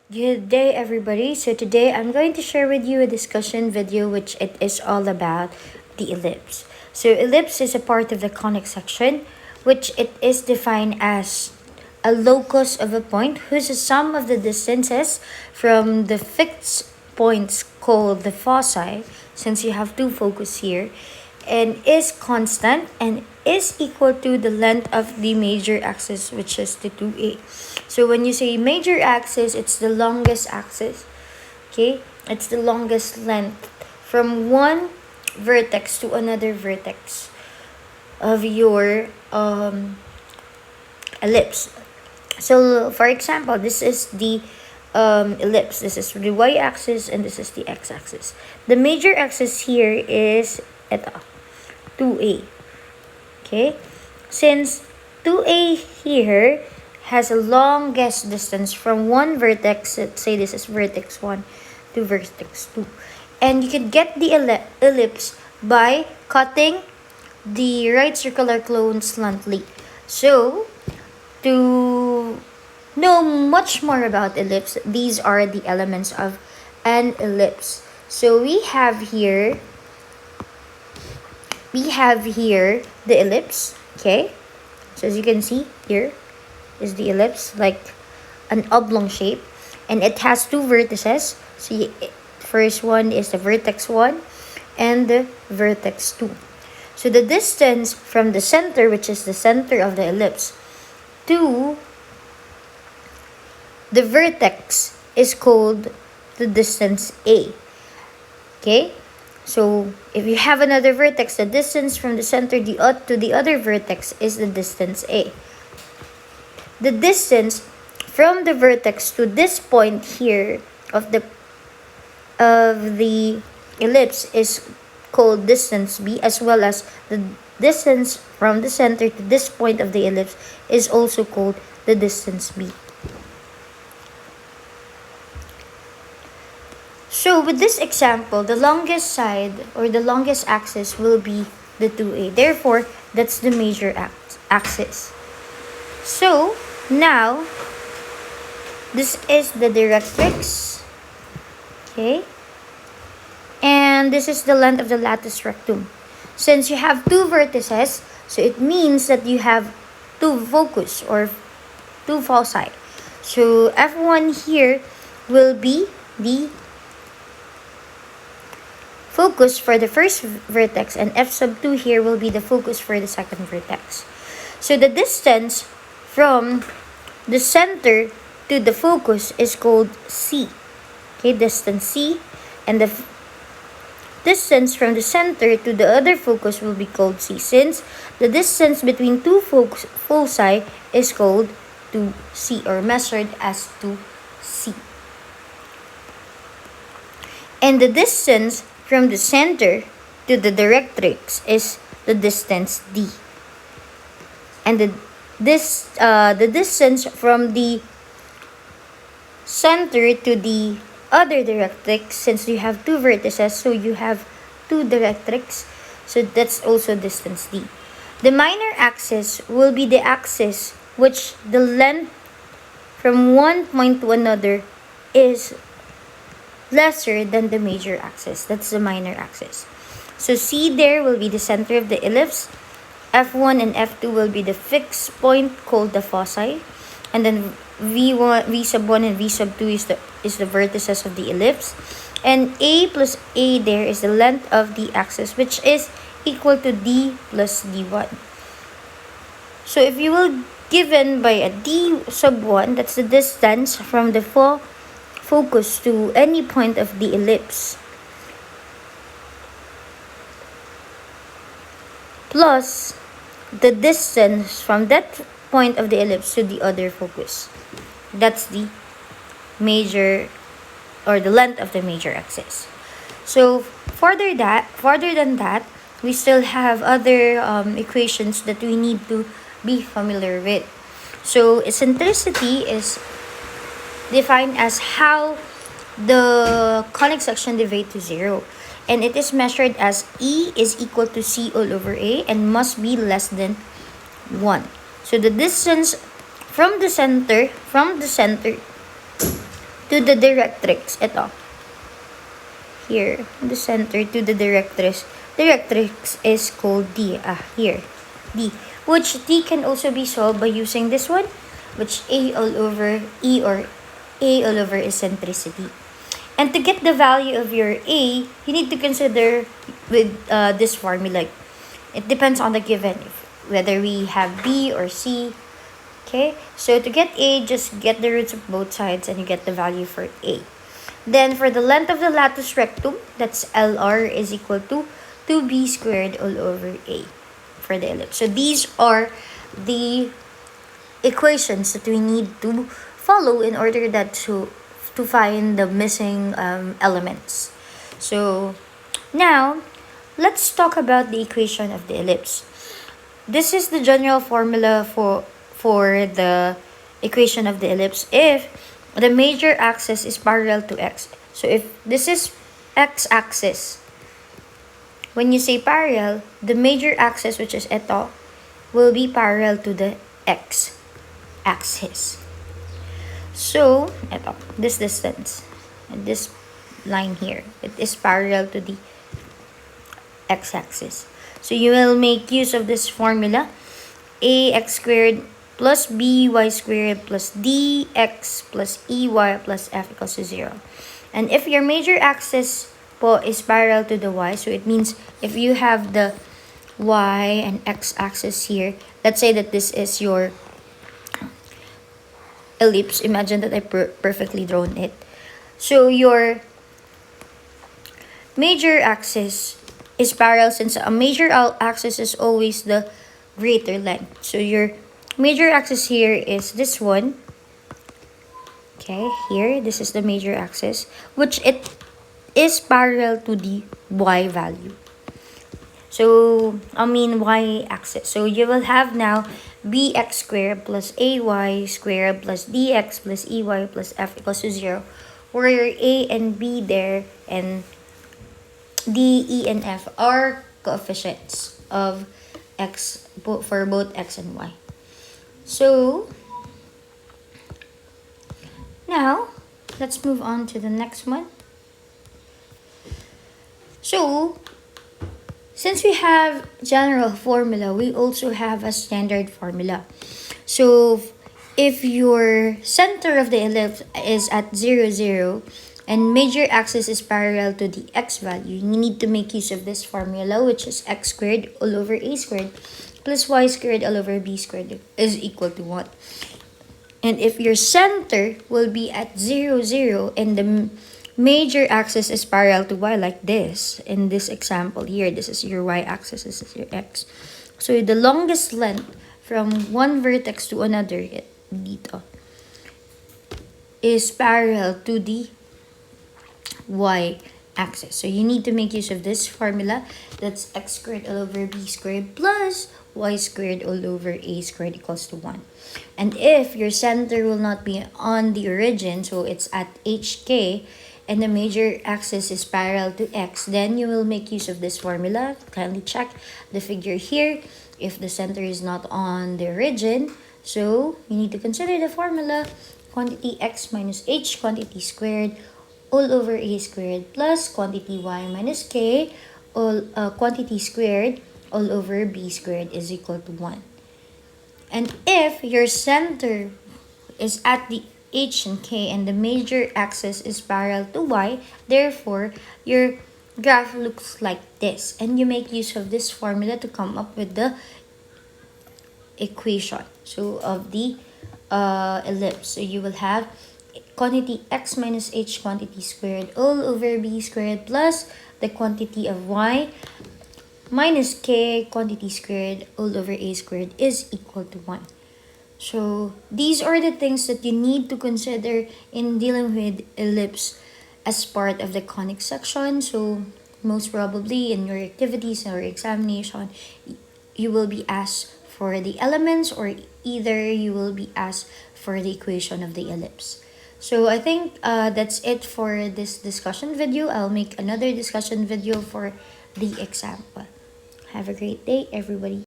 Good day, everybody. So today I'm going to share with you a discussion video which it is all about the ellipse. So ellipse is a part of the conic section, which it is defined as a locus of a point whose sum of the distances from the fixed points called the foci, since you have two focus here, and is constant and is equal to the length of the major axis, which is the 2a. So when you say major axis, it's the longest axis. Okay, it's the longest length from one vertex to another vertex of your ellipse. So for example, this is the ellipse. This is the y-axis and this is the x-axis. The major axis here is ito, 2a. Okay, since 2a here has a longest distance from one vertex, let's say this is vertex 1 to vertex 2, and you can get the ellipse by cutting the right circular cone slantly. So to know much more about ellipse, these are the elements of an ellipse. So we have here the ellipse. Okay, so as you can see, here is the ellipse, like an oblong shape, and it has two vertices. So first one is the vertex 1 and the vertex 2. So the distance from the center, which is the center of the ellipse, to the vertex is called the distance a. Okay, so if you have another vertex, the distance from the center to the other vertex is the distance a. The distance from the vertex to this point here of the ellipse is called distance b, as well as the distance from the center to this point of the ellipse is also called the distance b. So with this example, the longest side or the longest axis will be the 2a. Therefore, that's the major axis. So now, this is the directrix. Okay, and this is the length of the latus rectum. Since you have two vertices, so it means that you have two focus or two foci. So F1 here will be the focus for the first vertex, and F sub 2 here will be the focus for the second vertex. So the distance from the center to the focus is called C. Okay, distance C, and the distance from the center to the other focus will be called C, since the distance between two foci is called 2C, or measured as 2C. And the distance from the center to the directrix is the distance D. And the distance from the center to the other directrix, since you have two vertices, so you have two directrix, so that's also distance D. The minor axis will be the axis which the length from one point to another is lesser than the major axis. That's the minor axis. So C there will be the center of the ellipse. F1 and F2 will be the fixed point called the foci, and then V sub 1 and V sub 2 is the vertices of the ellipse, and A plus A there is the length of the axis, which is equal to D plus D1. So if you will given by a D sub 1, that's the distance from the focus to any point of the ellipse, plus the distance from that point of the ellipse to the other focus. That's the major, or the length of the major axis. So further than that, we still have other equations that we need to be familiar with. So eccentricity is defined as how the conic section deviates to 0, and it is measured as E is equal to C all over A and must be less than 1. So the distance from the center to the directrix. Ito. Here, in the center to the directrix. Directrix is called D. Here. D. Which D can also be solved by using this one, which A all over E, or A all over eccentricity. And to get the value of your A, you need to consider with this formula. It depends on the given, whether we have B or C. Okay, so to get A, just get the roots of both sides and you get the value for A. Then for the length of the latus rectum, that's LR is equal to 2B squared all over A for the ellipse. So these are the equations that we need to follow in order that to find the missing elements. So now let's talk about the equation of the ellipse. This is the general formula for the equation of the ellipse if the major axis is parallel to x. So if this is x-axis, when you say parallel, the major axis, which is ito, will be parallel to the x-axis. So, ito, this distance, and this line here, it is parallel to the x-axis. So you will make use of this formula, ax squared plus by squared plus dx plus ey plus f equals to 0. And if your major axis po is parallel to the y, so it means if you have the y and x axis here, let's say that this is your ellipse. Imagine that I perfectly drawn it. So your major axis is parallel, since a major axis is always the greater length. So your major axis here is this one. Okay, here, this is the major axis, which it is parallel to the y value. So, y axis. So you will have now bx squared plus ay squared plus dx plus ey plus f equals to 0, where your a and b there and d, e, and f are coefficients of x for both x and y. So now let's move on to the next one. So since we have general formula, we also have a standard formula. So if your center of the ellipse is at 0, 0, and major axis is parallel to the x value, you need to make use of this formula, which is x squared all over a squared plus y squared all over b squared is equal to 1. And if your center will be at 0, 0, and the major axis is parallel to y, like this, in this example here, this is your y-axis, this is your x. So the longest length from one vertex to another, dito, is parallel to the y-axis. So you need to make use of this formula, that's x squared all over b squared plus y squared all over a squared equals to 1. And if your center will not be on the origin, so it's at hk, and the major axis is parallel to x, then you will make use of this formula. Kindly check the figure here if the center is not on the origin. So you need to consider the formula, quantity x minus h quantity squared all over a squared plus quantity y minus k all quantity squared all over b squared is equal to 1. And if your center is at the h and k and the major axis is parallel to y, therefore your graph looks like this, and you make use of this formula to come up with the equation of the ellipse. So you will have quantity x minus h quantity squared all over b squared plus the quantity of y minus k quantity squared all over a squared is equal to 1. So these are the things that you need to consider in dealing with ellipse as part of the conic section. So most probably in your activities or examination, you will be asked for the elements, or either you will be asked for the equation of the ellipse. So I think that's it for this discussion video. I'll make another discussion video for the example. Have a great day, everybody.